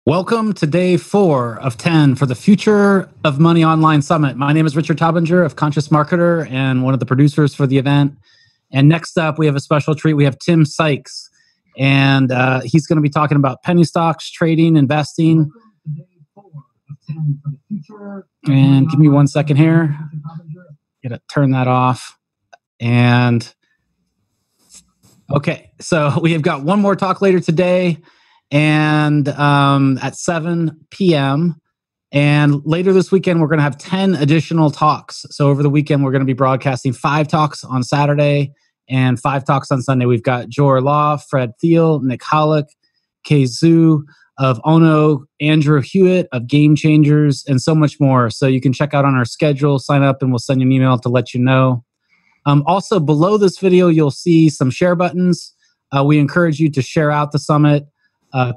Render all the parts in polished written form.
Welcome to day 4 of 10 for the Future of Money Online Summit. My name is Richard Tabinger of Conscious Marketer and one of the producers for the event. And next up, we have a special treat. We have Tim Sykes, and he's going to be talking about penny stocks, trading, investing. And give me 1 second here. Gotta turn that off. And okay, so we have got one more talk later today. And at 7 p.m. And later this weekend, we're going to have 10 additional talks. So over the weekend, we're going to be broadcasting 5 talks on Saturday and 5 talks on Sunday. We've got Jor Law, Fred Thiel, Nick Hollick, Kay Zhu of Ono, Andrew Hewitt of Game Changers, and so much more. So you can check out on our schedule, sign up, and we'll send you an email to let you know. Also, below this video, you'll see some share buttons. We encourage you to share out the summit.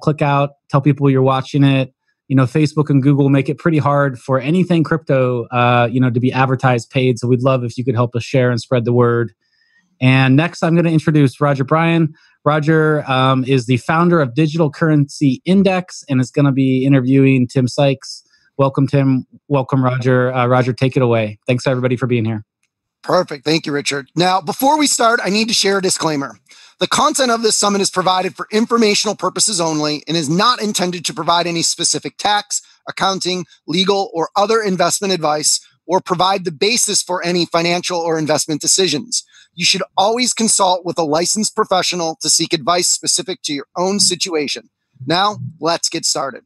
Click out, tell people you're watching it. You know, Facebook and Google make it pretty hard for anything crypto, to be advertised paid. So we'd love if you could help us share and spread the word. And next, I'm going to introduce Roger Bryan. Roger is the founder of Digital Currency Index and is going to be interviewing Tim Sykes. Welcome, Tim. Welcome, Roger. Roger, take it away. Thanks, everybody, for being here. Perfect. Thank you, Richard. Now, before we start, I need to share a disclaimer. The content of this summit is provided for informational purposes only and is not intended to provide any specific tax, accounting, legal, or other investment advice or provide the basis for any financial or investment decisions. You should always consult with a licensed professional to seek advice specific to your own situation. Now, let's get started.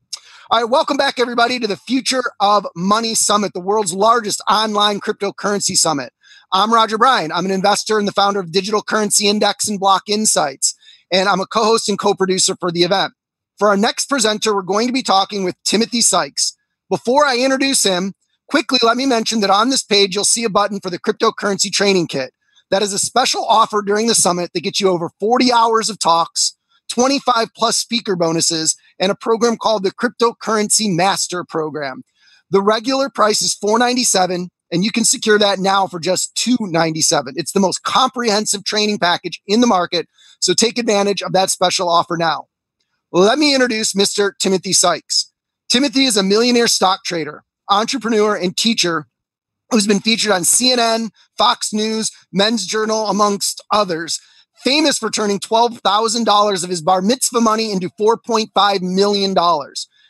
All right, welcome back, everybody, to the Future of Money Summit, the world's largest online cryptocurrency summit. I'm Roger Bryan. I'm an investor and the founder of Digital Currency Index and Block Insights, and I'm a co-host and co-producer for the event. For our next presenter, we're going to be talking with Timothy Sykes. Before I introduce him, quickly let me mention that on this page, you'll see a button for the Cryptocurrency Training Kit. That is a special offer during the summit that gets you over 40 hours of talks, 25 plus speaker bonuses, and a program called the Cryptocurrency Master Program. The regular price is $497. And you can secure that now for just $297. It's the most comprehensive training package in the market. So take advantage of that special offer now. Let me introduce Mr. Timothy Sykes. Timothy is a millionaire stock trader, entrepreneur, and teacher who's been featured on CNN, Fox News, Men's Journal, amongst others, famous for turning $12,000 of his bar mitzvah money into $4.5 million.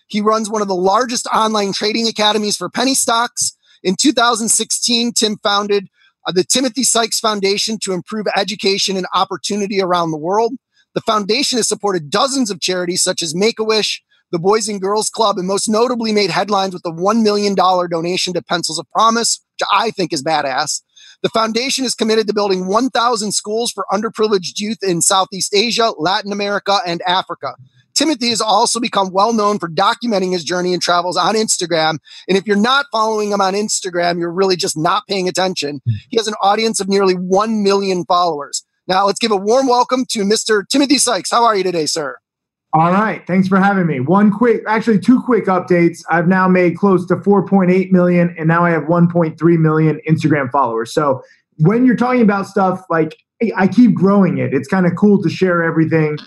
He runs one of the largest online trading academies for penny stocks. In 2016, Tim founded the Timothy Sykes Foundation to improve education and opportunity around the world. The foundation has supported dozens of charities such as Make-A-Wish, the Boys and Girls Club, and most notably made headlines with the $1 million donation to Pencils of Promise, which I think is badass. The foundation is committed to building 1,000 schools for underprivileged youth in Southeast Asia, Latin America, and Africa. Timothy has also become well known for documenting his journey and travels on Instagram. And if you're not following him on Instagram, you're really just not paying attention. He has an audience of nearly 1 million followers. Now, let's give a warm welcome to Mr. Timothy Sykes. How are you today, sir? All right. Thanks for having me. Two quick updates. I've now made close to 4.8 million, and now I have 1.3 million Instagram followers. So when you're talking about stuff like I keep growing it, it's kind of cool to share everything,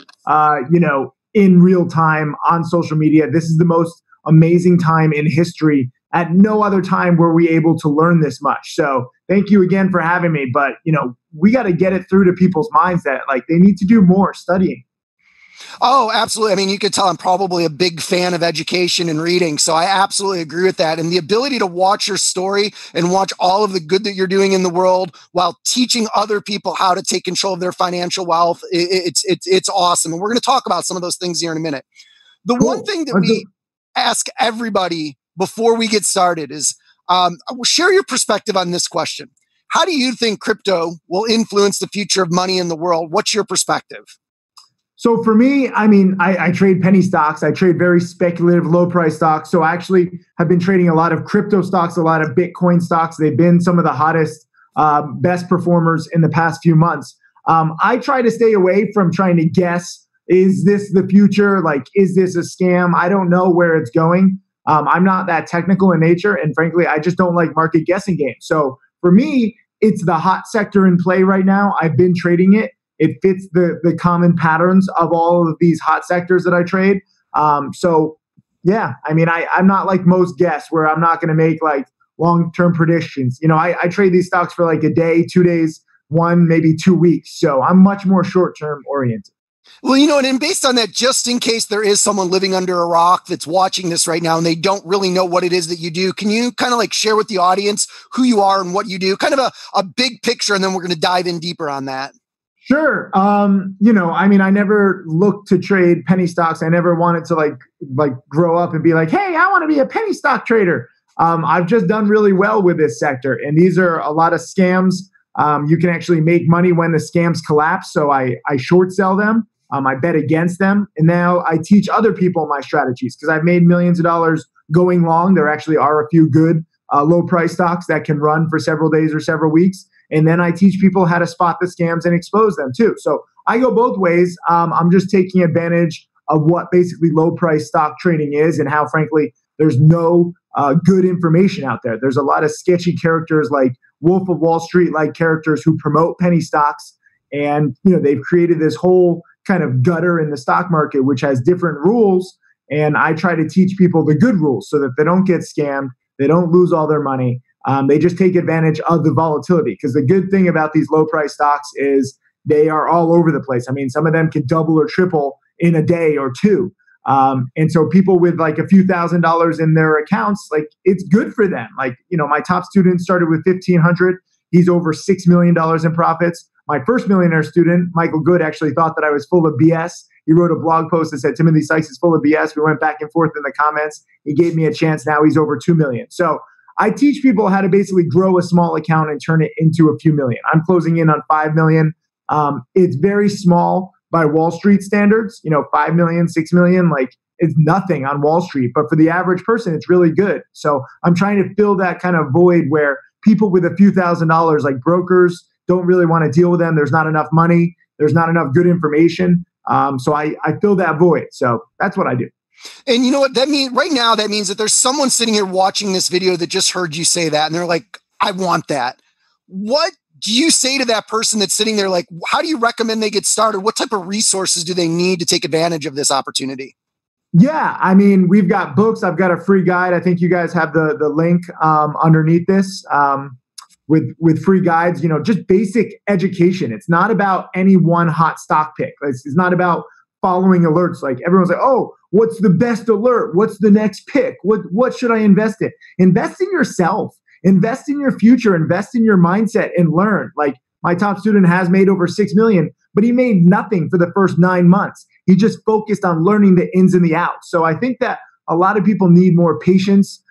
in real time on social media. This is the most amazing time in history. At no other time were we able to learn this much. So thank you again for having me. But, we got to get it through to people's minds that they need to do more studying. Oh, absolutely. I mean, you could tell I'm probably a big fan of education and reading. So I absolutely agree with that. And the ability to watch your story and watch all of the good that you're doing in the world while teaching other people how to take control of their financial wealth, it's awesome. And we're going to talk about some of those things here in a minute. The one thing that we ask everybody before we get started is share your perspective on this question. How do you think crypto will influence the future of money in the world? What's your perspective? So for me, I trade penny stocks. I trade very speculative, low price stocks. So I actually have been trading a lot of crypto stocks, a lot of Bitcoin stocks. They've been some of the hottest, best performers in the past few months. I try to stay away from trying to guess, is this the future? Is this a scam? I don't know where it's going. I'm not that technical in nature. And frankly, I just don't like market guessing games. So for me, it's the hot sector in play right now. I've been trading it. It fits the common patterns of all of these hot sectors that I trade. So Yeah. I mean, I'm not like most guests where I'm not going to make like long-term predictions. I trade these stocks for like a day, 2 days, maybe 2 weeks. So I'm much more short-term oriented. Well, and based on that, just in case there is someone living under a rock that's watching this right now and they don't really know what it is that you do, can you kind of like share with the audience who you are and what you do? Kind of a big picture, and then we're going to dive in deeper on that. Sure. I mean, I never looked to trade penny stocks. I never wanted to like grow up and be like, hey, I want to be a penny stock trader. I've just done really well with this sector, and these are a lot of scams. You can actually make money when the scams collapse. So I short sell them. I bet against them. And now I teach other people my strategies because I've made millions of dollars going long. There actually are a few good low price stocks that can run for several days or several weeks. And then I teach people how to spot the scams and expose them too. So I go both ways. I'm just taking advantage of what basically low price stock trading is and how, frankly, there's no good information out there. There's a lot of sketchy characters like Wolf of Wall Street like characters who promote penny stocks. And, they've created this whole kind of gutter in the stock market, which has different rules. And I try to teach people the good rules so that they don't get scammed. They don't lose all their money. They just take advantage of the volatility. Because the good thing about these low price stocks is they are all over the place. I mean, some of them can double or triple in a day or two. And so people with like a few $1,000s in their accounts, like it's good for them. Like, my top student started with 1,500. He's over $6 million in profits. My first millionaire student, Michael Good, actually thought that I was full of BS. He wrote a blog post that said Timothy Sykes is full of BS. We went back and forth in the comments. He gave me a chance. Now he's over 2 million. So I teach people how to basically grow a small account and turn it into a few million. I'm closing in on 5 million. It's very small by Wall Street standards. 5 million, 6 million, like it's nothing on Wall Street. But for the average person, it's really good. So I'm trying to fill that kind of void where people with a few $1,000s, like brokers, don't really want to deal with them. There's not enough money. There's not enough good information. So I fill that void. So that's what I do. And you know what that means right now? That means that there's someone sitting here watching this video that just heard you say that. And they're like, I want that. What do you say to that person that's sitting there? Like, how do you recommend they get started? What type of resources do they need to take advantage of this opportunity? Yeah, I mean, we've got books. I've got a free guide. I think you guys have the link underneath this. With free guides, just basic education. It's not about any one hot stock pick. It's not about following alerts. Like everyone's like, oh, what's the best alert? What's the next pick? What should I invest in? Invest in yourself. Invest in your future. Invest in your mindset and learn. Like my top student has made over 6 million, but he made nothing for the first 9 months. He just focused on learning the ins and the outs. So I think that a lot of people need more patience.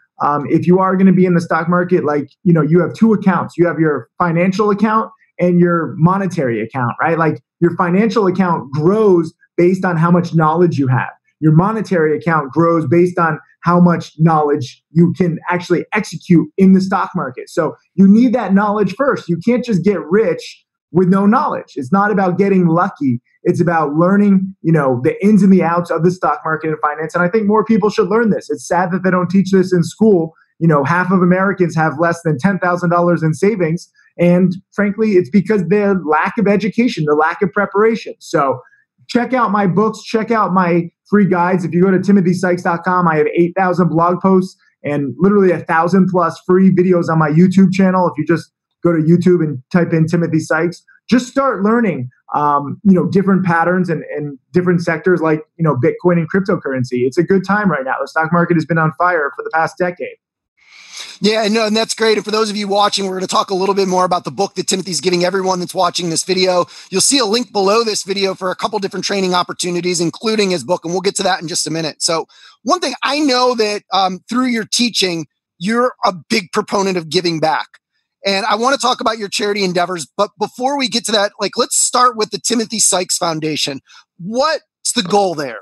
If you are going to be in the stock market, like, you have two accounts. You have your financial account and your monetary account, right? Like your financial account grows based on how much knowledge you have. Your monetary account grows based on how much knowledge you can actually execute in the stock market. So you need that knowledge first. You can't just get rich with no knowledge. It's not about getting lucky. It's about learning, the ins and the outs of the stock market and finance. And I think more people should learn this. It's sad that they don't teach this in school. Half of Americans have less than $10,000 in savings. And frankly, it's because their lack of education, the lack of preparation. So check out my books, check out my free guides. If you go to timothysykes.com, I have 8,000 blog posts and literally 1,000 plus free videos on my YouTube channel. If you just go to YouTube and type in Timothy Sykes, just start learning, different patterns and different sectors like, Bitcoin and cryptocurrency. It's a good time right now. The stock market has been on fire for the past decade. Yeah, no, and that's great. And for those of you watching, we're going to talk a little bit more about the book that Timothy's giving everyone that's watching this video. You'll see a link below this video for a couple different training opportunities, including his book. And we'll get to that in just a minute. So one thing I know that through your teaching, you're a big proponent of giving back. And I want to talk about your charity endeavors. But before we get to that, let's start with the Timothy Sykes Foundation. What's the goal there?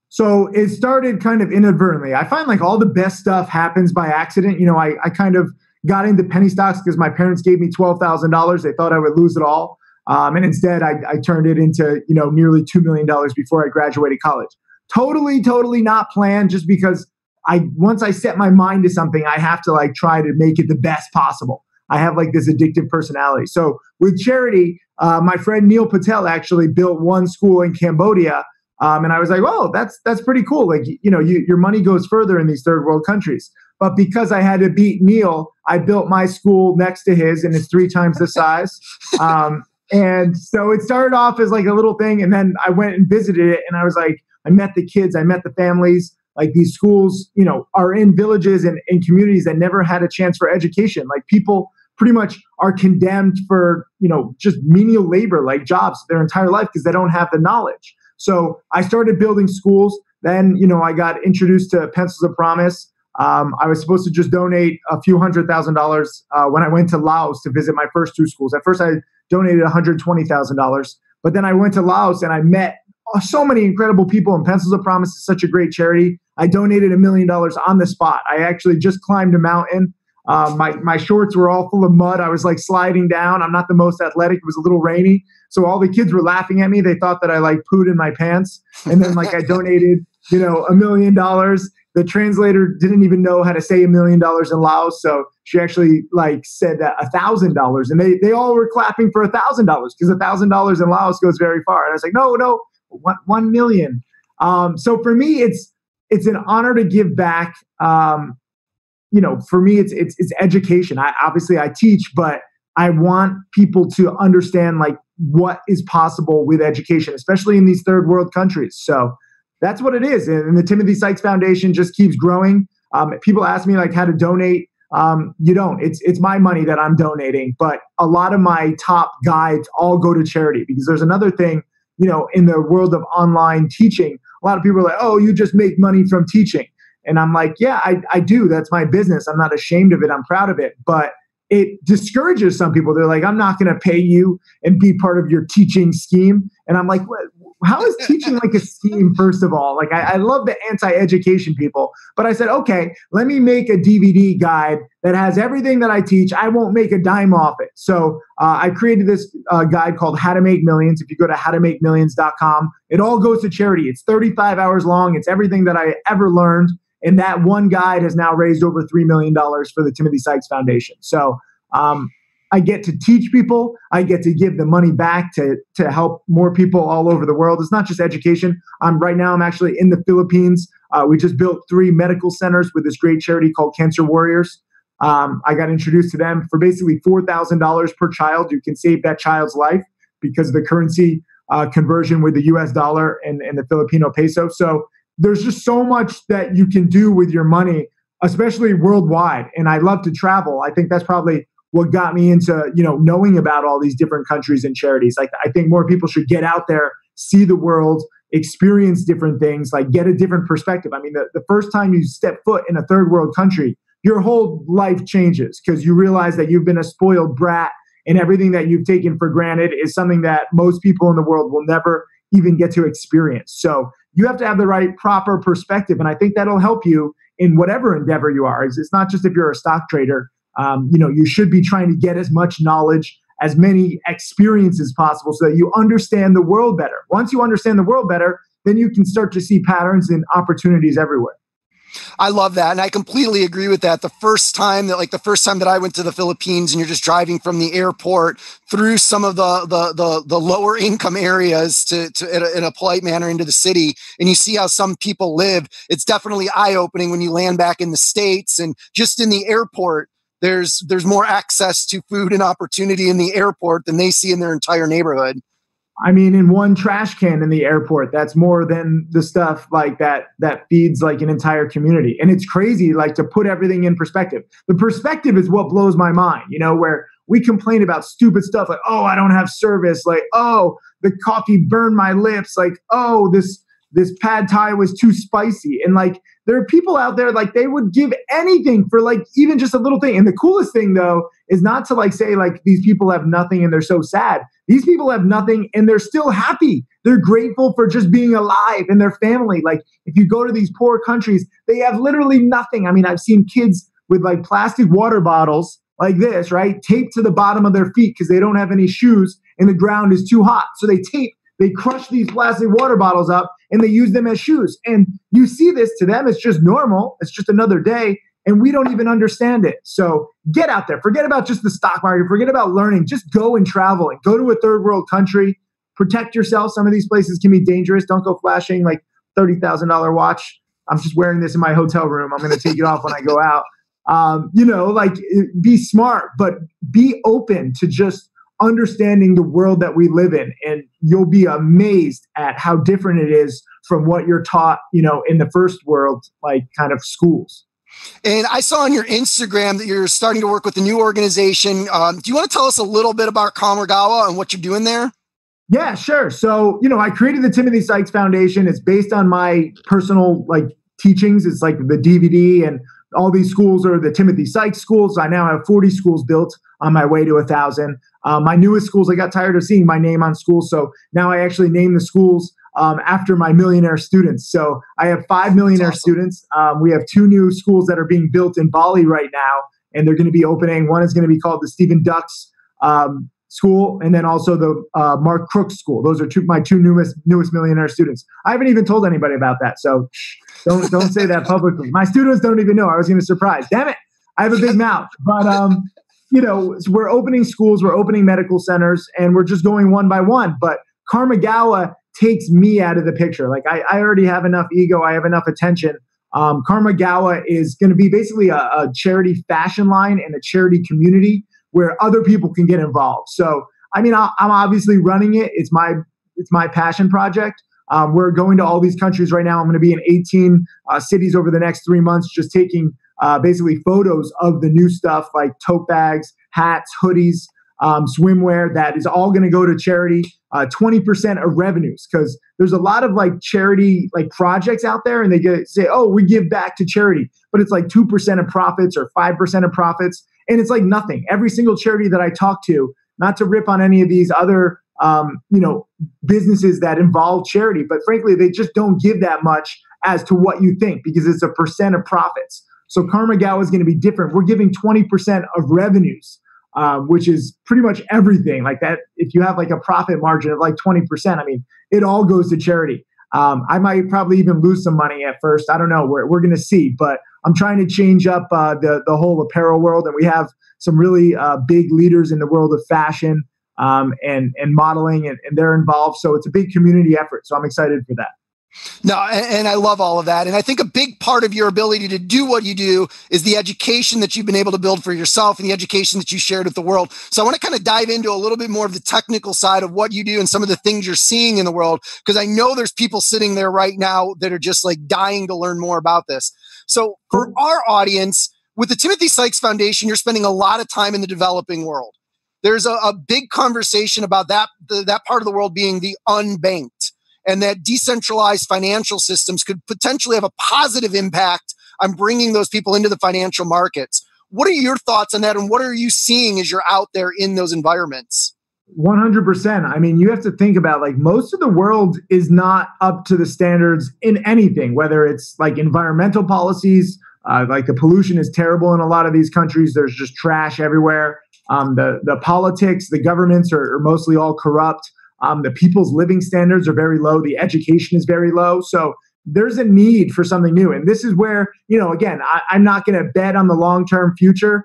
So it started kind of inadvertently. I find all the best stuff happens by accident. I kind of got into penny stocks because my parents gave me $12,000. They thought I would lose it all. And instead I turned it into, nearly $2 million before I graduated college. Totally not planned, just because once I set my mind to something, I have to try to make it the best possible. I have this addictive personality. So with charity, my friend Neil Patel actually built one school in Cambodia And I was like, oh, that's pretty cool. Like, your money goes further in these third world countries. But because I had to beat Neil, I built my school next to his, and it's 3 times the size. And so it started off as like a little thing. And then I went and visited it, and I was like, I met the kids, I met the families. Like, these schools, are in villages and in communities that never had a chance for education. Like, people pretty much are condemned for, just menial labor, like jobs their entire life, because they don't have the knowledge. So I started building schools. Then, I got introduced to Pencils of Promise. I was supposed to just donate a few $100,000 when I went to Laos to visit my first 2 schools. At first, I donated $120,000, but then I went to Laos and I met so many incredible people. And Pencils of Promise is such a great charity. I donated $1 million on the spot. I actually just climbed a mountain. My shorts were all full of mud. I was like sliding down. I'm not the most athletic. It was a little rainy. So all the kids were laughing at me. They thought that I like pooed in my pants. And then I donated, $1 million. The translator didn't even know how to say $1 million in Laos. So she actually said that $1,000, and they all were clapping for $1,000, because $1,000 in Laos goes very far. And I was like, no, 1 million. So for me, it's an honor to give back. For me, it's education. I teach, but I want people to understand what is possible with education, especially in these third world countries. So that's what it is. And the Timothy Sykes Foundation just keeps growing. People ask me how to donate. You don't. It's my money that I'm donating, but a lot of my top guides all go to charity, because there's another thing, in the world of online teaching, a lot of people are like, oh, you just make money from teaching. And I'm like, yeah, I do. That's my business. I'm not ashamed of it. I'm proud of it. But it discourages some people. They're like, I'm not going to pay you and be part of your teaching scheme. And I'm like, what? How is teaching like a scheme, first of all? I love the anti-education people. But I said, okay, let me make a DVD guide that has everything that I teach. I won't make a dime off it. So I created this guide called How to Make Millions. If you go to howtomakemillions.com, it all goes to charity. It's 35 hours long. It's everything that I ever learned. And that one guide has now raised over $3 million for the Timothy Sykes Foundation. So I get to teach people. I get to give the money back to help more people all over the world. It's not just education. Right now, I'm actually in the Philippines. We just built 3 medical centers with this great charity called Cancer Warriors. I got introduced to them for basically $4,000 per child. You can save that child's life because of the currency conversion with the US dollar and the Filipino peso. So there's just so much that you can do with your money, especially worldwide. And I love to travel. I think that's probably what got me into, knowing about all these different countries and charities. I think more people should get out there, see the world, experience different things, get a different perspective. I mean, the first time you step foot in a third world country, your whole life changes, because you realize that you've been a spoiled brat, and everything that you've taken for granted is something that most people in the world will never even get to experience. So you have to have the right proper perspective. And I think that'll help you in whatever endeavor you are. It's not just if you're a stock trader. You should be trying to get as much knowledge, as many experiences as possible, so that you understand the world better. Once you understand the world better, then you can start to see patterns and opportunities everywhere. I love that. And I completely agree with that. The first time that I went to the Philippines, and you're just driving from the airport through some of the lower income areas to in a polite manner into the city, and you see how some people live, it's definitely eye-opening when you land back in the States. And just in the airport, there's more access to food and opportunity in the airport than they see in their entire neighborhood. I mean, in one trash can in the airport, that's more than the stuff that feeds an entire community. And it's crazy, to put everything in perspective. The perspective is what blows my mind, where we complain about stupid stuff like, oh, I don't have service, oh, the coffee burned my lips, oh, this pad thai was too spicy. And there are people out there, they would give anything for even just a little thing. And the coolest thing, though, is not to say these people have nothing and they're so sad. These people have nothing and they're still happy. They're grateful for just being alive and their family. If you go to these poor countries, they have literally nothing. I mean, I've seen kids with plastic water bottles like this, right, taped to the bottom of their feet because they don't have any shoes and the ground is too hot. So they crush these plastic water bottles up and they use them as shoes. And you see this, to them, it's just normal. It's just another day. And we don't even understand it. So get out there. Forget about just the stock market. Forget about learning. Just go and travel and go to a third world country. protect yourself. Some of these places can be dangerous. Don't go flashing like $30,000 watch. I'm just wearing this in my hotel room. I'm going to take it off when I go out. Be smart, but be open to just understanding the world that we live in. And you'll be amazed at how different it is from what you're taught, in the first world, like kind of schools. And I saw on your Instagram that you're starting to work with a new organization. Do you want to tell us a little bit about Kamargawa and what you're doing there? Yeah, sure. So, I created the Timothy Sykes Foundation. It's based on my personal teachings. It's like the DVD, and all these schools are the Timothy Sykes schools. I now have 40 schools built on my way to 1,000. My newest schools, I got tired of seeing my name on schools. So now I actually name the schools after my millionaire students. So I have 5 millionaire students. We have 2 new schools that are being built in Bali right now, and they're going to be opening. One is going to be called the Stephen Ducks School, and then also the Mark Crooks School. Those are my two newest millionaire students. I haven't even told anybody about that, so don't say that publicly. My students don't even know. I was going to surprise. Damn it! I have a big mouth, but we're opening schools, we're opening medical centers, and we're just going one by one. But Kamargawa takes me out of the picture. Like I already have enough ego. I have enough attention. Kamargawa is going to be basically a charity fashion line and a charity community where other people can get involved. So, I'm obviously running it. It's my passion project. We're going to all these countries right now. I'm going to be in 18 cities over the next 3 months, just taking basically photos of the new stuff like tote bags, hats, hoodies, swimwear that is all going to go to charity. 20% of revenues, because there's a lot of charity projects out there, and they say, oh, we give back to charity, but it's 2% of profits or 5% of profits. And it's nothing. Every single charity that I talk to, not to rip on any of these other, businesses that involve charity, but frankly, they just don't give that much as to what you think, because it's a percent of profits. So Kamargawa is going to be different. We're giving 20% of revenues, which is pretty much everything like that. If you have a profit margin of 20%, it all goes to charity. I might probably even lose some money at first. I don't know. We're going to see, but I'm trying to change up the whole apparel world, and we have some really big leaders in the world of fashion and modeling, and they're involved. So it's a big community effort. So I'm excited for that. No, and I love all of that. And I think a big part of your ability to do what you do is the education that you've been able to build for yourself and the education that you shared with the world. So I want to kind of dive into a little bit more of the technical side of what you do and some of the things you're seeing in the world, because I know there's people sitting there right now that are just dying to learn more about this. So for our audience, with the Timothy Sykes Foundation, you're spending a lot of time in the developing world. There's a big conversation about that part of the world being the unbanked, and that decentralized financial systems could potentially have a positive impact on bringing those people into the financial markets. What are your thoughts on that, and what are you seeing as you're out there in those environments? 100%. You have to think about most of the world is not up to the standards in anything, whether it's environmental policies, the pollution is terrible in a lot of these countries. There's just trash everywhere. The politics, the governments are mostly all corrupt. The people's living standards are very low. The education is very low. So there's a need for something new. And this is where, again, I'm not going to bet on the long-term future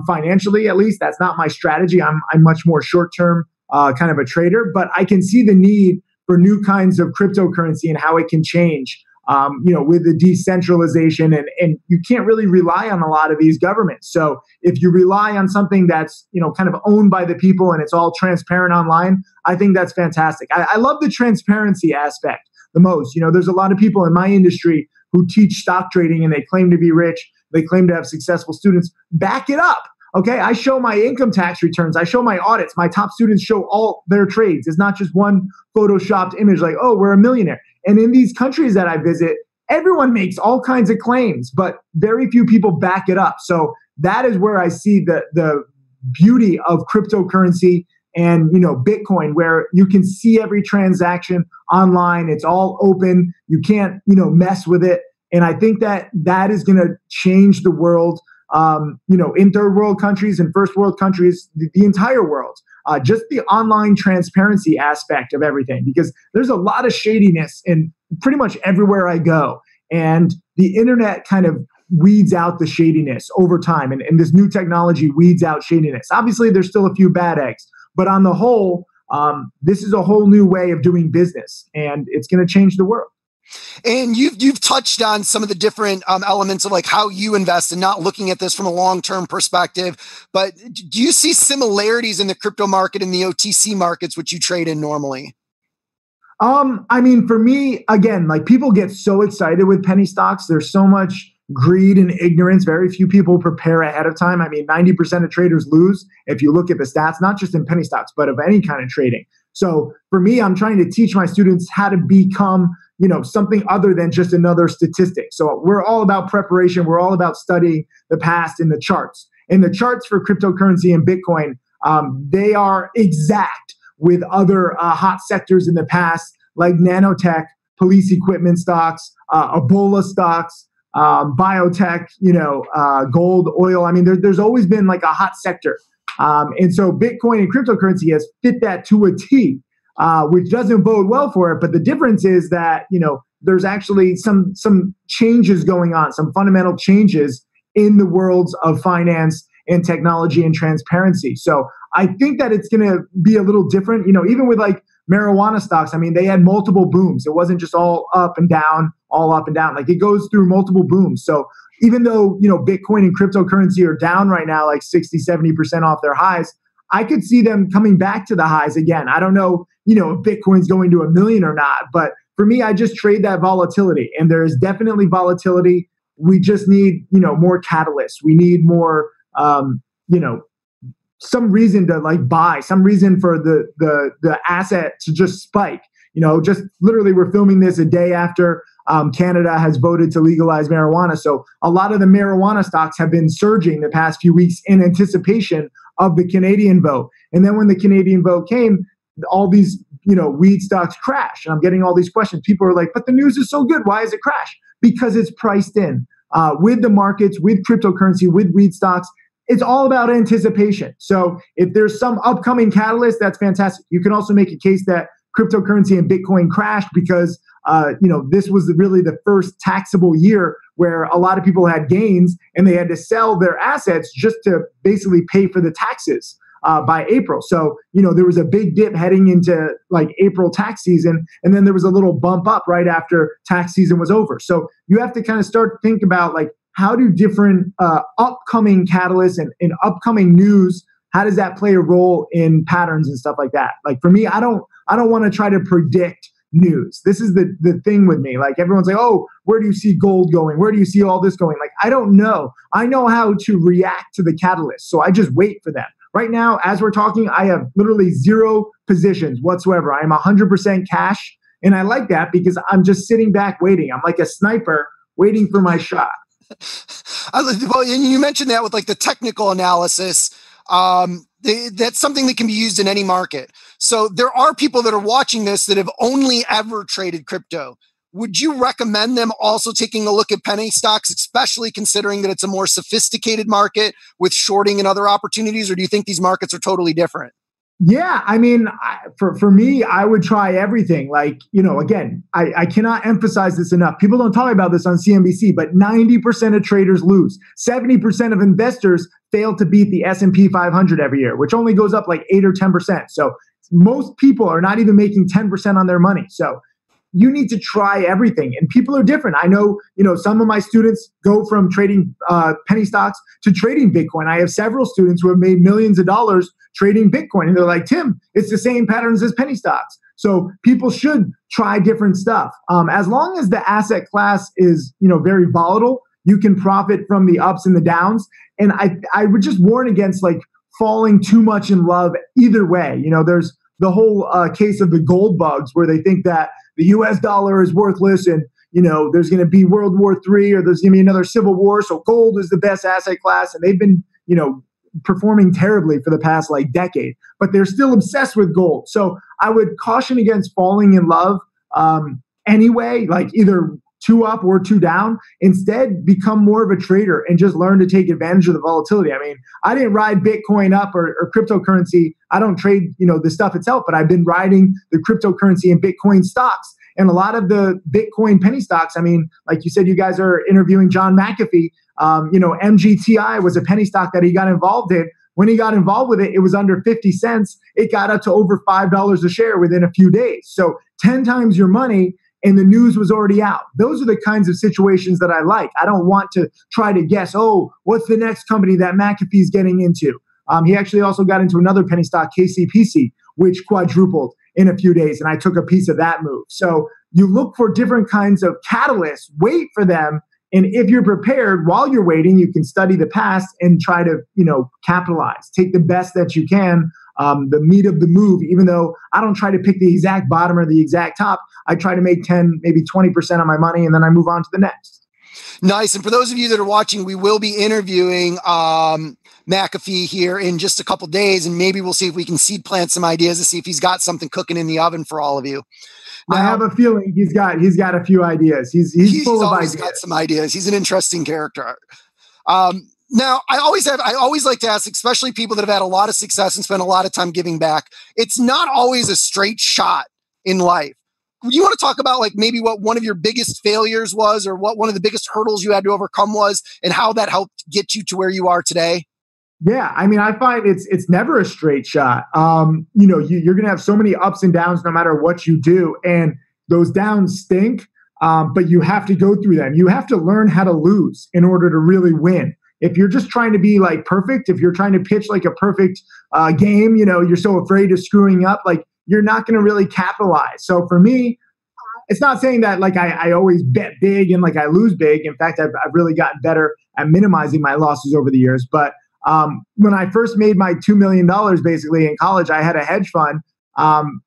financially, at least. That's not my strategy. I'm much more short-term kind of a trader. But I can see the need for new kinds of cryptocurrency and how it can change, with the decentralization. And you can't really rely on a lot of these governments. So if you rely on something that's, kind of owned by the people and it's all transparent online, I think that's fantastic. I love the transparency aspect the most. There's a lot of people in my industry who teach stock trading and they claim to be rich. They claim to have successful students. Back it up. Okay, I show my income tax returns. I show my audits. My top students show all their trades. It's not just one photoshopped image oh, we're a millionaire. And in these countries that I visit, everyone makes all kinds of claims, but very few people back it up. So that is where I see the beauty of cryptocurrency and Bitcoin, where you can see every transaction online. It's all open. You can't mess with it. And I think that is going to change the world. In third world countries and first world countries, the entire world, just the online transparency aspect of everything, because there's a lot of shadiness in pretty much everywhere I go. And the internet kind of weeds out the shadiness over time. And this new technology weeds out shadiness. Obviously, there's still a few bad eggs, but on the whole, This is a whole new way of doing business, and it's going to change the world. And you've touched on some of the different elements of like how you invest and not looking at this from a long-term perspective. But do you see similarities in the crypto market and the OTC markets, which you trade in normally? I mean, for me, again, like people get so excited with penny stocks. There's so much greed and ignorance. Very few people prepare ahead of time. I mean, 90% of traders lose if you look at the stats, not just in penny stocks, but of any kind of trading. So for me, I'm trying to teach my students how to become, something other than just another statistic. So we're all about preparation. We're all about studying the past and the charts. And the charts for cryptocurrency and Bitcoin, they are exact with other hot sectors in the past, like nanotech, police equipment stocks, Ebola stocks, biotech, gold, oil. I mean, there's always been like a hot sector. And so Bitcoin and cryptocurrency has fit that to a T, which doesn't bode well for it. But the difference is that, there's actually some changes going on, some fundamental changes in the worlds of finance and technology and transparency. So I think that it's going to be a little different, even with like marijuana stocks. I mean, they had multiple booms. It wasn't just all up and down. Like it goes through multiple booms. So even though, Bitcoin and cryptocurrency are down right now, like 60, 70% off their highs, I could see them coming back to the highs again. I don't know, if Bitcoin's going to 1 million or not, but for me, I just trade that volatility, and there is definitely volatility. We just need, more catalysts. We need more, some reason to like buy, some reason for the asset to just spike. Just literally, we're filming this a day after Canada has voted to legalize marijuana. So a lot of the marijuana stocks have been surging the past few weeks in anticipation of the Canadian vote. And then when the Canadian vote came, all these, weed stocks crash. And I'm getting all these questions. People are like, but the news is so good. Why is it crash? Because it's priced in with the markets, with cryptocurrency, with weed stocks. It's all about anticipation. So if there's some upcoming catalyst, that's fantastic. You can also make a case that cryptocurrency and Bitcoin crashed because, this was really the first taxable year where a lot of people had gains and they had to sell their assets just to basically pay for the taxes by April. So, there was a big dip heading into like April tax season. And then there was a little bump up right after tax season was over. So you have to kind of start to think about like, how do different upcoming catalysts and upcoming news, how does that play a role in patterns and stuff like that? Like for me, I don't want to try to predict news. This is the thing with me. Like everyone's like, oh, where do you see gold going? Where do you see all this going? Like, I don't know. I know how to react to the catalyst. So I just wait for them. Right now, as we're talking, I have literally 0 positions whatsoever. I am 100% cash. And I like that because I'm just sitting back waiting. I'm like a sniper waiting for my shot. Well, and you mentioned that with like the technical analysis. That's something that can be used in any market. So there are people that are watching this that have only ever traded crypto. Would you recommend them also taking a look at penny stocks, especially considering that it's a more sophisticated market with shorting and other opportunities? Or do you think these markets are totally different? Yeah, I mean, for me, I would try everything. Like, again, I cannot emphasize this enough. People don't talk about this on CNBC, but 90% of traders lose. 70% of investors fail to beat the S&P 500 every year, which only goes up like 8 or 10%. So most people are not even making 10% on their money. So you need to try everything, and people are different. I know, some of my students go from trading penny stocks to trading Bitcoin. I have several students who have made millions of dollars trading Bitcoin, and they're like, Tim, it's the same patterns as penny stocks. So people should try different stuff. As long as the asset class is, very volatile, you can profit from the ups and the downs. And I would just warn against like falling too much in love either way. There's the whole case of the gold bugs where they think that the US dollar is worthless and, there's going to be World War III or there's going to be another civil war. So gold is the best asset class. And they've been, performing terribly for the past like decade, but they're still obsessed with gold. So I would caution against falling in love anyway, like either too up or too down. Instead, become more of a trader and just learn to take advantage of the volatility. I mean, I didn't ride Bitcoin up or cryptocurrency. I don't trade, the stuff itself, but I've been riding the cryptocurrency and Bitcoin stocks. And a lot of the Bitcoin penny stocks, I mean, like you said, you guys are interviewing John McAfee. MGTI was a penny stock that he got involved in. When he got involved with it, it was under 50 cents. It got up to over $5 a share within a few days. So 10 times your money, and the news was already out. Those are the kinds of situations that I like. I don't want to try to guess, oh, what's the next company that McAfee's getting into? He actually also got into another penny stock, KCPC, which quadrupled in a few days, and I took a piece of that move. So you look for different kinds of catalysts, wait for them, and if you're prepared while you're waiting, you can study the past and try to, capitalize. Take the best that you can, the meat of the move, even though I don't try to pick the exact bottom or the exact top. I try to make 10, maybe 20% of my money, and then I move on to the next. Nice. And for those of you that are watching, we will be interviewing McAfee here in just a couple days, and maybe we'll see if we can seed plant some ideas to see if he's got something cooking in the oven for all of you. Now, I have a feeling he's got a few ideas. He's full of ideas. He's got some ideas. He's an interesting character. Now, I always like to ask, especially people that have had a lot of success and spent a lot of time giving back. It's not always a straight shot in life. You want to talk about like maybe what one of your biggest failures was, or what one of the biggest hurdles you had to overcome was, and how that helped get you to where you are today? Yeah, I mean, I find it's never a straight shot. You're going to have so many ups and downs no matter what you do, and those downs stink. But you have to go through them. You have to learn how to lose in order to really win. If you're just trying to be like perfect, if you're trying to pitch like a perfect game, you're so afraid of screwing up, like you're not going to really capitalize. So for me, it's not saying that like I always bet big and like I lose big. In fact, I've really gotten better at minimizing my losses over the years. But when I first made my $2 million basically in college, I had a hedge fund.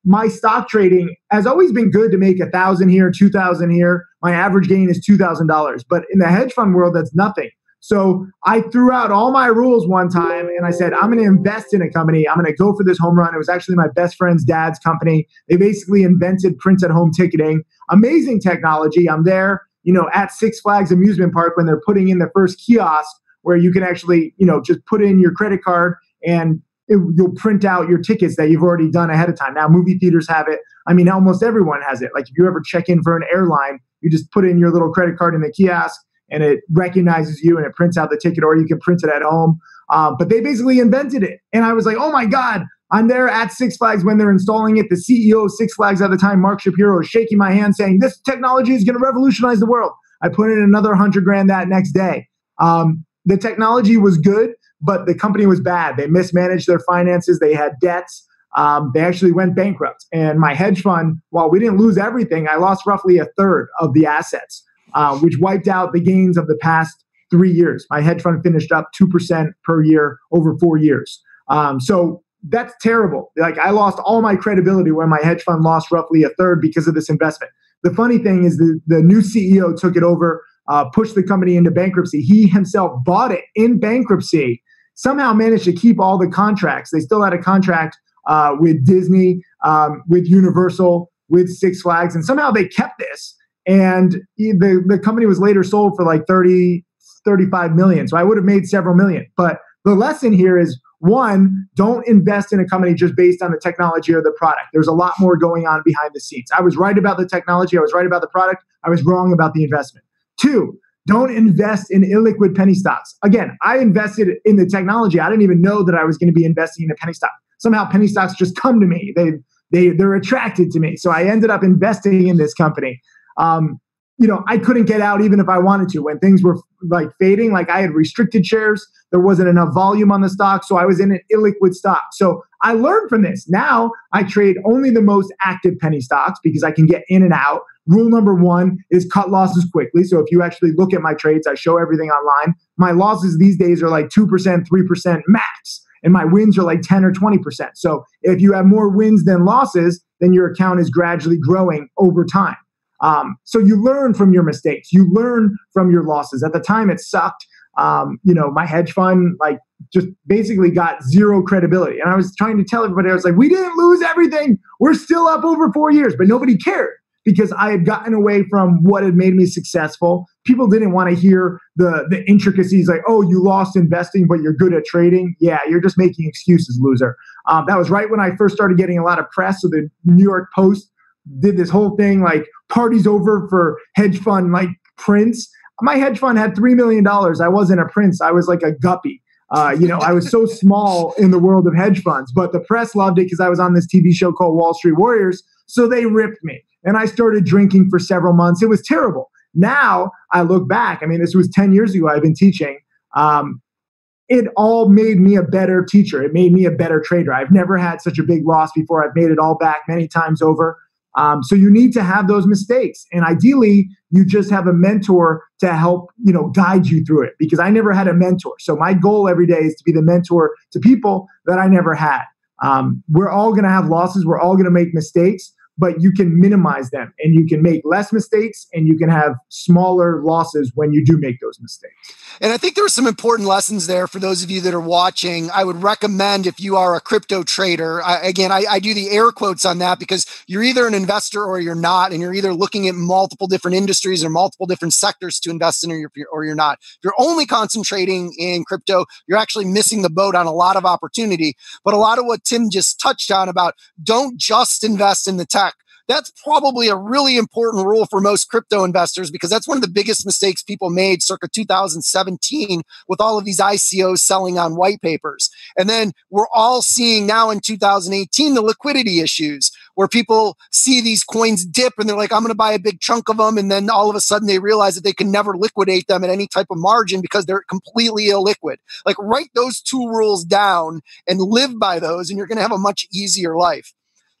My stock trading has always been good to make 1,000 here, 2,000 here. My average gain is $2,000. But in the hedge fund world, that's nothing. So I threw out all my rules one time and I said, I'm going to invest in a company. I'm going to go for this home run. It was actually my best friend's dad's company. They basically invented print at home ticketing. Amazing technology. I'm there, at Six Flags amusement park when they're putting in the first kiosk where you can actually, just put in your credit card and you'll print out your tickets that you've already done ahead of time. Now, movie theaters have it. I mean, almost everyone has it. Like if you ever check in for an airline, you just put in your little credit card in the kiosk and it recognizes you and it prints out the ticket, or you can print it at home. But they basically invented it. And I was like, oh my God, I'm there at Six Flags when they're installing it. The CEO of Six Flags at the time, Mark Shapiro, is shaking my hand saying, this technology is going to revolutionize the world. I put in another $100,000 that next day. The technology was good, but the company was bad. They mismanaged their finances. They had debts. They actually went bankrupt. And my hedge fund, while we didn't lose everything, I lost roughly a third of the assets, which wiped out the gains of the past 3 years. My hedge fund finished up 2% per year over 4 years. So that's terrible. Like I lost all my credibility when my hedge fund lost roughly a third because of this investment. The funny thing is the new CEO took it over, pushed the company into bankruptcy. He himself bought it in bankruptcy, somehow managed to keep all the contracts. They still had a contract with Disney, with Universal, with Six Flags, and somehow they kept this. And the company was later sold for like 35 million. So I would have made several million. But the lesson here is, one, don't invest in a company just based on the technology or the product. There's a lot more going on behind the scenes. I was right about the technology. I was right about the product. I was wrong about the investment. Two, don't invest in illiquid penny stocks. Again, I invested in the technology. I didn't even know that I was going to be investing in a penny stock. Somehow penny stocks just come to me. They're attracted to me. So I ended up investing in this company. I couldn't get out even if I wanted to. When things were like fading, like I had restricted shares, there wasn't enough volume on the stock, so I was in an illiquid stock. So I learned from this. Now I trade only the most active penny stocks because I can get in and out. Rule number one is cut losses quickly. So if you actually look at my trades, I show everything online. My losses these days are like 2%, 3% max, and my wins are like 10 or 20%. So if you have more wins than losses, then your account is gradually growing over time. So you learn from your mistakes. You learn from your losses. At the time, it sucked. My hedge fund just basically got zero credibility. And I was trying to tell everybody, I was like, we didn't lose everything. We're still up over 4 years, but nobody cared because I had gotten away from what had made me successful. People didn't want to hear the intricacies like, oh, you lost investing, but you're good at trading. Yeah, you're just making excuses, loser. That was right when I first started getting a lot of press. So the New York Post did this whole thing like party's over for hedge fund like prince. My hedge fund had $3 million. I wasn't a prince. I was like a guppy. I was so small in the world of hedge funds, but the press loved it because I was on this TV show called Wall Street Warriors. So they ripped me and I started drinking for several months. It was terrible. Now I look back. I mean, this was 10 years ago I've been teaching. It all made me a better teacher. It made me a better trader. I've never had such a big loss before. I've made it all back many times over. So you need to have those mistakes. And ideally, you just have a mentor to help, guide you through it, because I never had a mentor. So my goal every day is to be the mentor to people that I never had. We're all going to have losses. We're all going to make mistakes, but you can minimize them and you can make less mistakes and you can have smaller losses when you do make those mistakes. And I think there are some important lessons there for those of you that are watching. I would recommend, if you are a crypto trader, I do the air quotes on that because you're either an investor or you're not, and you're either looking at multiple different industries or multiple different sectors to invest in, or you're not. If you're only concentrating in crypto, you're actually missing the boat on a lot of opportunity. But a lot of what Tim just touched on about don't just invest in the tech, that's probably a really important rule for most crypto investors, because that's one of the biggest mistakes people made circa 2017 with all of these ICOs selling on white papers. And then we're all seeing now in 2018 the liquidity issues where people see these coins dip and they're like, I'm going to buy a big chunk of them. And then all of a sudden they realize that they can never liquidate them at any type of margin because they're completely illiquid. Like, write those two rules down and live by those, and you're going to have a much easier life.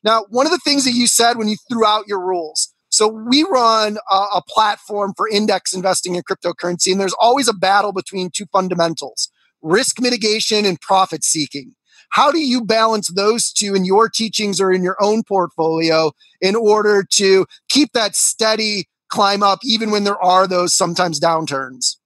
Now, one of the things that you said when you threw out your rules, so we run a platform for index investing in cryptocurrency, and there's always a battle between two fundamentals: risk mitigation and profit seeking. How do you balance those two in your teachings or in your own portfolio in order to keep that steady climb up, even when there are those sometimes downturns?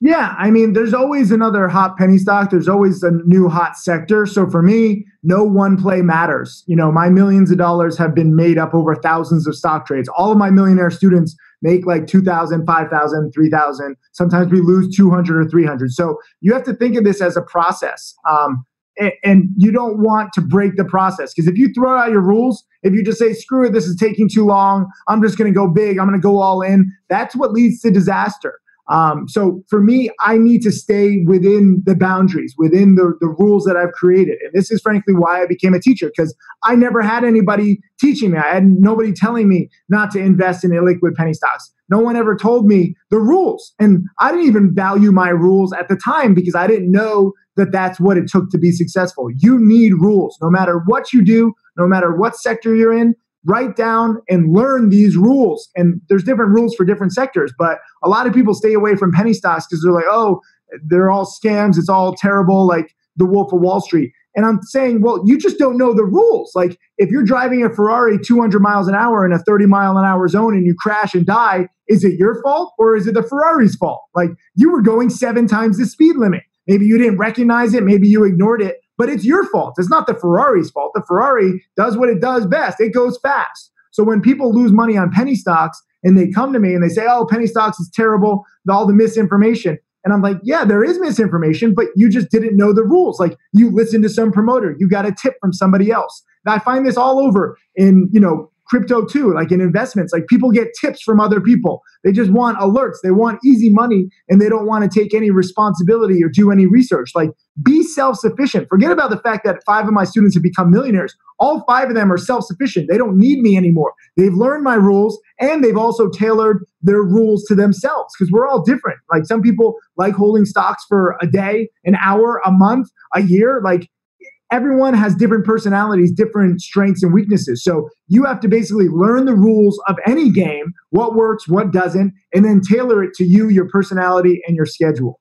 Yeah, I mean, there's always another hot penny stock. There's always a new hot sector. So for me, no one play matters. My millions of dollars have been made up over thousands of stock trades. All of my millionaire students make like 2,000, 5,000, 3,000. Sometimes we lose 200 or 300. So you have to think of this as a process. And you don't want to break the process, because if you throw out your rules, if you just say, screw it, this is taking too long, I'm just going to go big, I'm going to go all in, that's what leads to disaster. So for me, I need to stay within the boundaries, within the rules that I've created. And this is frankly why I became a teacher, because I never had anybody teaching me. I had nobody telling me not to invest in illiquid penny stocks. No one ever told me the rules. And I didn't even value my rules at the time because I didn't know that that's what it took to be successful. You need rules. No matter what you do, no matter what sector you're in, write down and learn these rules. And there's different rules for different sectors, but a lot of people stay away from penny stocks because they're like, oh, they're all scams. It's all terrible, like the Wolf of Wall Street. And I'm saying, well, you just don't know the rules. Like, if you're driving a Ferrari 200 miles an hour in a 30 mile an hour zone and you crash and die, is it your fault or is it the Ferrari's fault? Like, you were going 7 times the speed limit. Maybe you didn't recognize it. Maybe you ignored it. But it's your fault. It's not the Ferrari's fault. The Ferrari does what it does best. It goes fast. So when people lose money on penny stocks and they come to me and they say, oh, penny stocks is terrible, all the misinformation. And I'm like, yeah, there is misinformation, but you just didn't know the rules. Like, you listened to some promoter, you got a tip from somebody else. And I find this all over in, crypto too, like in investments. Like, people get tips from other people. They just want alerts. They want easy money, and they don't want to take any responsibility or do any research. Like, be self-sufficient. Forget about the fact that 5 of my students have become millionaires. All 5 of them are self-sufficient. They don't need me anymore. They've learned my rules, and they've also tailored their rules to themselves, because we're all different. Like, some people like holding stocks for a day, an hour, a month, a year. Like, everyone has different personalities, different strengths and weaknesses. So you have to basically learn the rules of any game, what works, what doesn't, and then tailor it to you, your personality, and your schedule.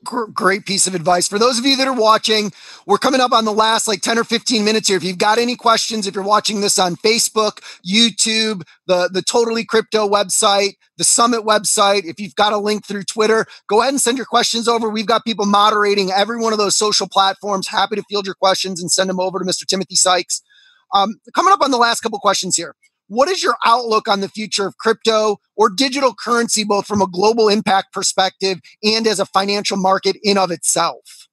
Great piece of advice. For those of you that are watching, we're coming up on the last 10 or 15 minutes here. If you've got any questions, if you're watching this on Facebook, YouTube, the Totally Crypto website, the Summit website, if you've got a link through Twitter, go ahead and send your questions over. We've got people moderating every one of those social platforms. Happy to field your questions and send them over to Mr. Timothy Sykes. Coming up on the last couple questions here. What is your outlook on the future of crypto or digital currency, both from a global impact perspective and as a financial market in of itself?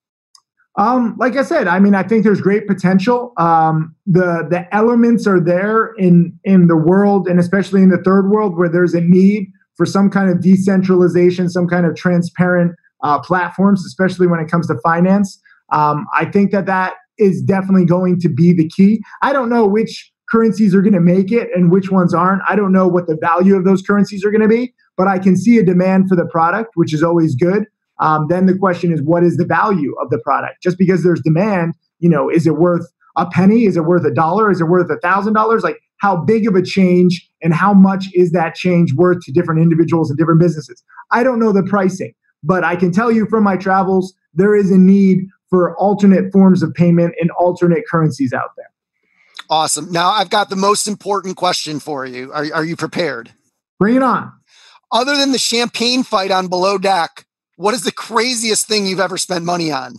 Like I said, I mean, I think there's great potential. The elements are there in the world, and especially in the third world, where there's a need for some kind of decentralization, some kind of transparent platforms, especially when it comes to finance. I think that is definitely going to be the key. I don't know which currencies are going to make it and which ones aren't. I don't know what the value of those currencies are going to be, but I can see a demand for the product, which is always good. Then the question is, what is the value of the product? Just because there's demand, is it worth a penny? Is it worth $1? Is it worth $1,000? Like, how big of a change and how much is that change worth to different individuals and different businesses? I don't know the pricing, but I can tell you from my travels, there is a need for alternate forms of payment and alternate currencies out there. Awesome. Now I've got the most important question for you. Are you prepared? Bring it on. Other than the champagne fight on Below Deck, what is the craziest thing you've ever spent money on?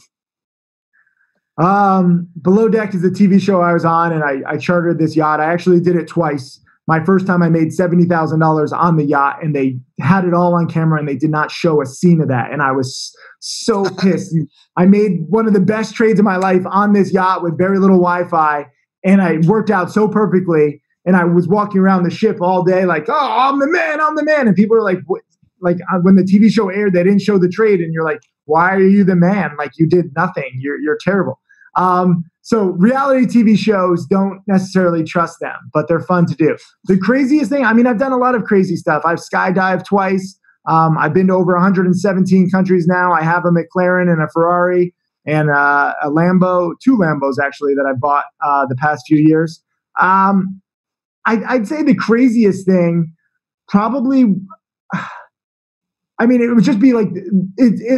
Below Deck is a TV show I was on, and I chartered this yacht. I actually did it twice. My first time I made $70,000 on the yacht, and they had it all on camera, and they did not show a scene of that. And I was so pissed. I made one of the best trades of my life on this yacht with very little Wi-Fi, and I worked out so perfectly. And I was walking around the ship all day like, oh, I'm the man. And people are like, what? Like when the TV show aired, they didn't show the trade. And you're like, why are you the man? Like, you did nothing. You're terrible. So reality TV shows, don't necessarily trust them, but they're fun to do. The craziest thing, I've done a lot of crazy stuff. I've skydived twice. I've been to over 117 countries now. I have a McLaren and a Ferrari and a Lambo, 2 Lambos actually that I bought the past few years. I'd say the craziest thing probably, it would just be like,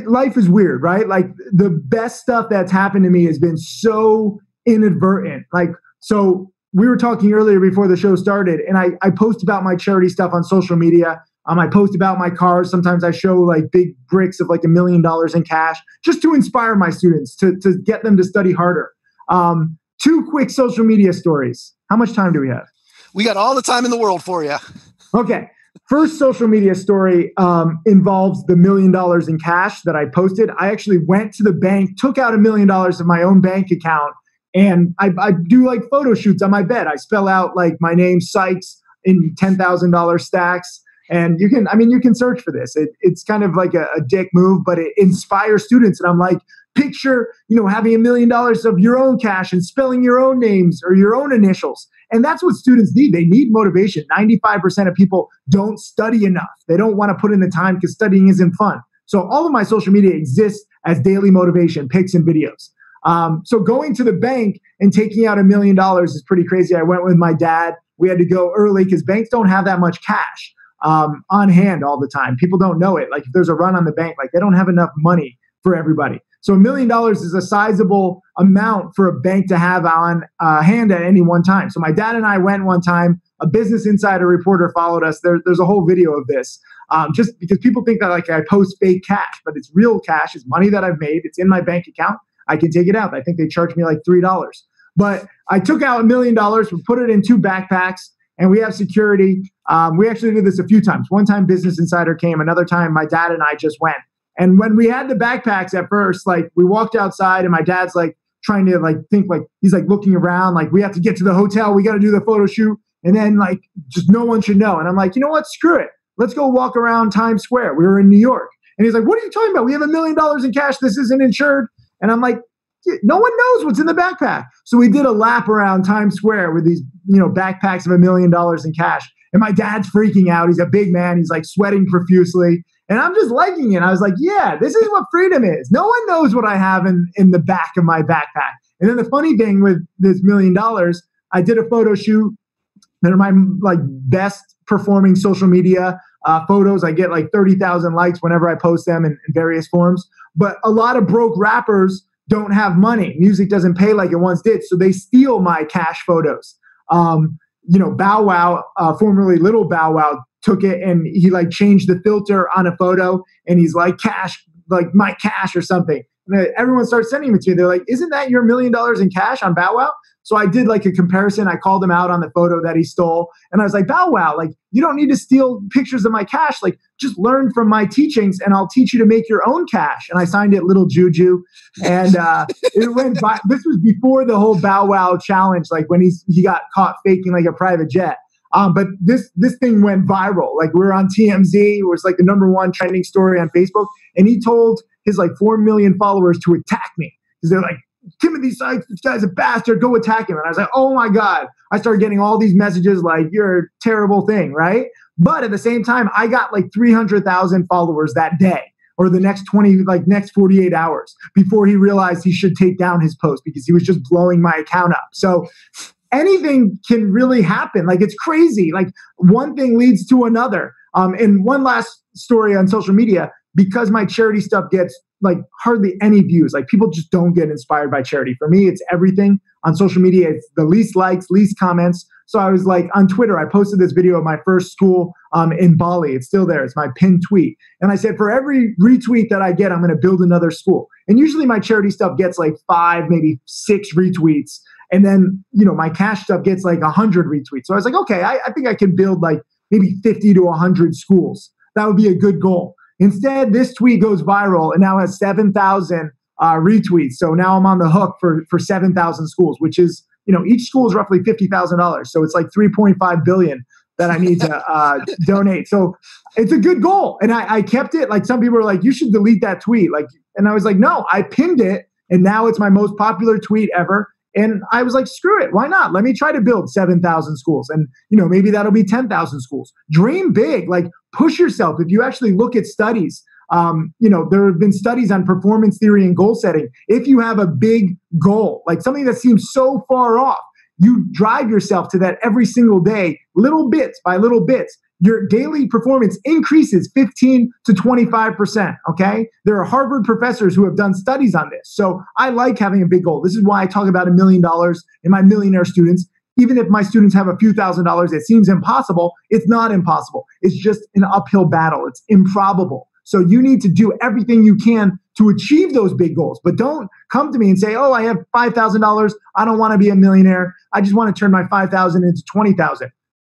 life is weird, right? Like the best stuff that's happened to me has been so inadvertent. Like, so we were talking earlier before the show started, and I post about my charity stuff on social media. I post about my cars. Sometimes I show like big bricks of like $1 million in cash just to inspire my students to get them to study harder. 2 quick social media stories. How much time do we have? We got all the time in the world for you. Okay. First social media story involves the $1 million in cash that I posted. I actually went to the bank, took out $1 million of my own bank account, and I do like photo shoots on my bed. I spell out like my name, Sykes, in $10,000 stacks. And you can search for this. It's kind of like a dick move, but it inspires students. And I'm like, picture, having $1 million of your own cash and spelling your own names or your own initials. And that's what students need. They need motivation. 95% of people don't study enough. They don't want to put in the time because studying isn't fun. So all of my social media exists as daily motivation, pics and videos. So going to the bank and taking out $1 million is pretty crazy. I went with my dad. We had to go early because banks don't have that much cash on hand all the time. People don't know it. Like if there's a run on the bank, like they don't have enough money for everybody. So $1 million is a sizable amount for a bank to have on hand at any one time. So my dad and I went one time. A Business Insider reporter followed us. There's a whole video of this. Just because people think that like I post fake cash, but it's real cash. It's money that I've made. It's in my bank account. I can take it out. I think they charged me like $3. But I took out $1 million. We put it in 2 backpacks, and we have security. We actually did this a few times. One time Business Insider came. Another time my dad and I just went. And when we had the backpacks at first, like we walked outside and my dad's like trying to like think like he's like looking around, like we have to get to the hotel. We got to do the photo shoot. And then like just no one should know. And I'm like, you know what? Screw it. Let's go walk around Times Square. We were in New York. And he's like, what are you talking about? We have $1 million in cash. This isn't insured. And I'm like, no one knows what's in the backpack. So we did a lap around Times Square with these, backpacks of $1 million in cash. And my dad's freaking out. He's a big man. He's like sweating profusely. And I'm just liking it. I was like, yeah, this is what freedom is. No one knows what I have in the back of my backpack. And then the funny thing with this $1 million, I did a photo shoot. They're my like best performing social media photos. I get like 30,000 likes whenever I post them in various forms. But a lot of broke rappers don't have money. Music doesn't pay like it once did. So they steal my cash photos. Bow Wow, formerly Little Bow Wow, took it and he like changed the filter on a photo and he's like cash, like my cash or something. And everyone starts sending it to me. They're like, isn't that your $1 million in cash on Bow Wow? So I did like a comparison. I called him out on the photo that he stole. And I was like, Bow Wow, like you don't need to steal pictures of my cash. Like just learn from my teachings and I'll teach you to make your own cash. And I signed it Little Juju. And it went by. This was before the whole Bow Wow challenge, like when he got caught faking like a private jet. But this thing went viral. Like, we were on TMZ. It was like the #1 trending story on Facebook. And he told his like 4 million followers to attack me because they're like, Timothy Sykes, this guy's a bastard, go attack him. And I was like, oh my God. I started getting all these messages like, you're a terrible thing, right? But at the same time, I got like 300,000 followers that day, or the next 48 hours, before he realized he should take down his post because he was just blowing my account up. So anything can really happen. Like, it's crazy. Like, one thing leads to another. And one last story on social media, because my charity stuff gets like hardly any views. Like, people just don't get inspired by charity. For me, it's everything on social media. It's the least likes, least comments. So I was like, on Twitter, I posted this video of my first school in Bali. It's still there. It's my pinned tweet. And I said, for every retweet that I get, I'm going to build another school. And usually my charity stuff gets like 5, maybe 6 retweets. And then, my cash stuff gets like 100 retweets. So I was like, okay, I think I can build like maybe 50 to 100 schools. That would be a good goal. Instead, this tweet goes viral and now has 7,000 retweets. So now I'm on the hook for 7,000 schools, which is, each school is roughly $50,000. So it's like 3.5 billion that I need to donate. So it's a good goal. And I kept it. Like, some people were like, you should delete that tweet. Like, and I was like, no, I pinned it. And now it's my most popular tweet ever. And I was like, screw it. Why not? Let me try to build 7,000 schools. And, maybe that'll be 10,000 schools. Dream big, like, push yourself. If you actually look at studies, there have been studies on performance theory and goal setting. If you have a big goal, like something that seems so far off, you drive yourself to that every single day, little bits by little bits. Your daily performance increases 15 to 25%, okay? There are Harvard professors who have done studies on this. So I like having a big goal. This is why I talk about $1 million in my millionaire students. Even if my students have a few $1,000s, it seems impossible. It's not impossible. It's just an uphill battle. It's improbable. So you need to do everything you can to achieve those big goals. But don't come to me and say, oh, I have $5,000. I don't want to be a millionaire. I just want to turn my 5,000 into 20,000.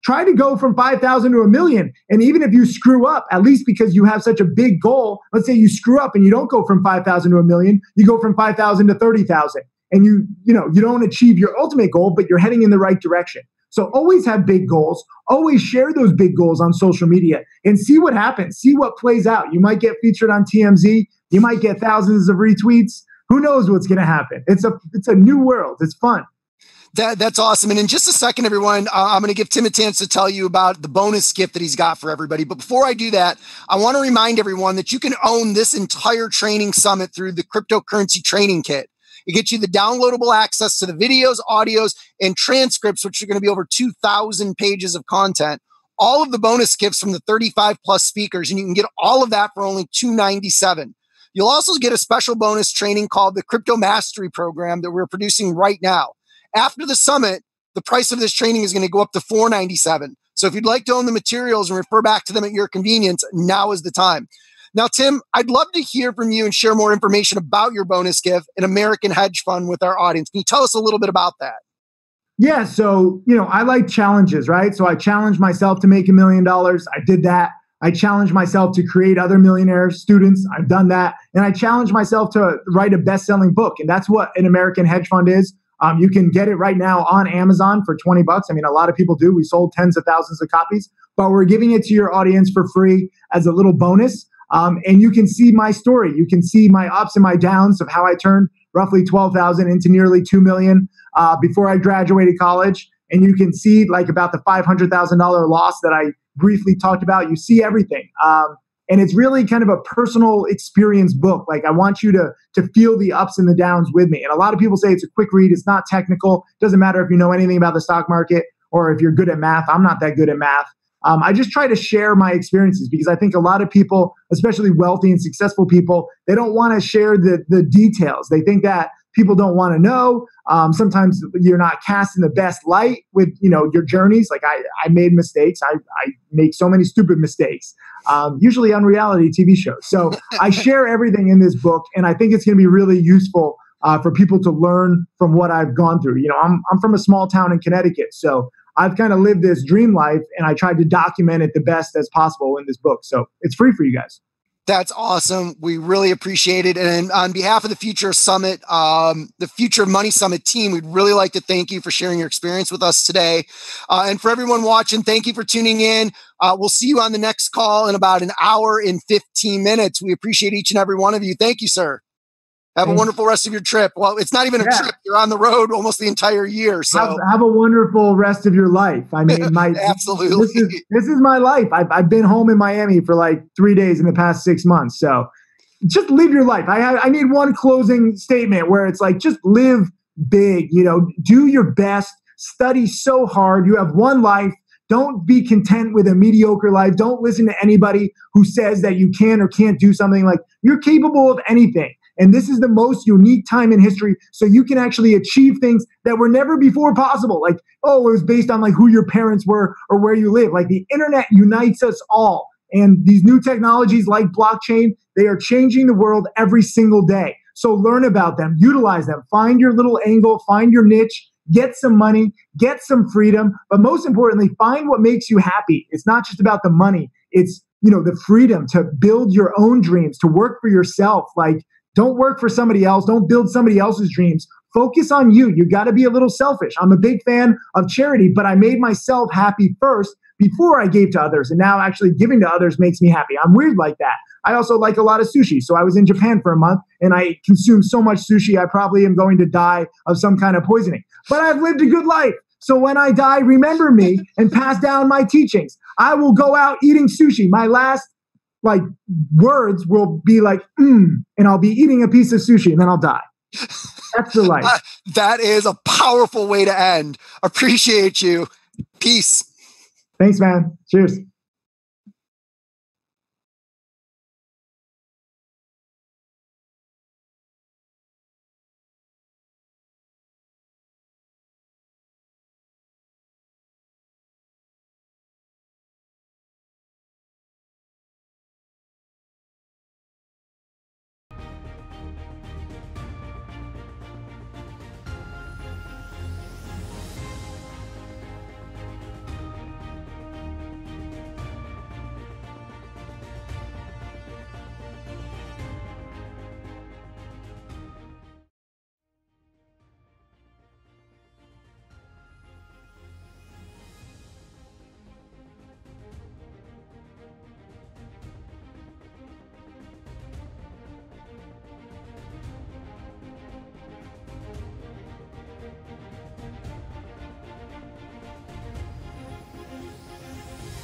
Try to go from 5,000 to 1 million. And even if you screw up, at least because you have such a big goal, let's say you screw up and you don't go from 5,000 to 1 million, you go from 5,000 to 30,000. And you don't achieve your ultimate goal, but you're heading in the right direction. So always have big goals. Always share those big goals on social media and see what happens. See what plays out. You might get featured on TMZ. You might get thousands of retweets. Who knows what's going to happen? It's a new world. It's fun. That's awesome. And in just a second, everyone, I'm going to give Tim a chance to tell you about the bonus gift that he's got for everybody. But before I do that, I want to remind everyone that you can own this entire training summit through the Cryptocurrency Training Kit. It gets you the downloadable access to the videos, audios, and transcripts, which are going to be over 2,000 pages of content. All of the bonus gifts from the 35 plus speakers, and you can get all of that for only $297. You'll also get a special bonus training called the Crypto Mastery Program that we're producing right now. After the summit, the price of this training is going to go up to $497. So if you'd like to own the materials and refer back to them at your convenience, now is the time. Now, Tim, I'd love to hear from you and share more information about your bonus gift, an American hedge fund, with our audience. Can you tell us a little bit about that? Yeah. So, I like challenges, right? So I challenged myself to make $1 million. I did that. I challenged myself to create other millionaire students. I've done that. And I challenged myself to write a best-selling book. And that's what an American hedge fund is. You can get it right now on Amazon for $20. I mean, a lot of people do. We sold tens of thousands of copies, but we're giving it to your audience for free as a little bonus. And you can see my story. You can see my ups and my downs of how I turned roughly 12,000 into nearly 2 million before I graduated college. And you can see like about the $500,000 loss that I briefly talked about. You see everything. And it's really kind of a personal experience book. Like, I want you to feel the ups and the downs with me. And a lot of people say it's a quick read. It's not technical. It doesn't matter if you know anything about the stock market or if you're good at math. I'm not that good at math. I just try to share my experiences because I think a lot of people, especially wealthy and successful people, they don't want to share the details. They think that people don't want to know. Sometimes you're not cast in the best light with, your journeys. Like I made mistakes. I make so many stupid mistakes, usually on reality TV shows. So I share everything in this book, and I think it's going to be really useful for people to learn from what I've gone through. I'm from a small town in Connecticut, so I've kind of lived this dream life, and I tried to document it the best as possible in this book. So it's free for you guys. That's awesome. We really appreciate it. And on behalf of the Future Summit, the Future Money Summit team, we'd really like to thank you for sharing your experience with us today. And for everyone watching, thank you for tuning in. We'll see you on the next call in about an hour and 15 minutes. We appreciate each and every one of you. Thank you, sir. Have a wonderful rest of your trip. Well, it's not even a trip. You're on the road almost the entire year. So have a wonderful rest of your life. I mean, absolutely. This is my life. I've been home in Miami for like 3 days in the past 6 months. So just live your life. I need one closing statement where it's like, just live big, do your best, study so hard. You have one life. Don't be content with a mediocre life. Don't listen to anybody who says that you can or can't do something. Like, you're capable of anything. And this is the most unique time in history, so you can actually achieve things that were never before possible. Like, it was based on like who your parents were or where you live. Like, the internet unites us all. And these new technologies like blockchain, they are changing the world every single day. So learn about them, utilize them, find your little angle, find your niche, get some money, get some freedom. But most importantly, find what makes you happy. It's not just about the money. It's, the freedom to build your own dreams, to work for yourself. Like, don't work for somebody else. Don't build somebody else's dreams. Focus on you. You got to be a little selfish. I'm a big fan of charity, but I made myself happy first before I gave to others. And now actually giving to others makes me happy. I'm weird like that. I also like a lot of sushi. So I was in Japan for a month and I consumed so much sushi, I probably am going to die of some kind of poisoning. But I've lived a good life. So when I die, remember me and pass down my teachings. I will go out eating sushi. My last words will be like, and I'll be eating a piece of sushi and then I'll die. That's the life. That is a powerful way to end. Appreciate you. Peace. Thanks, man. Cheers.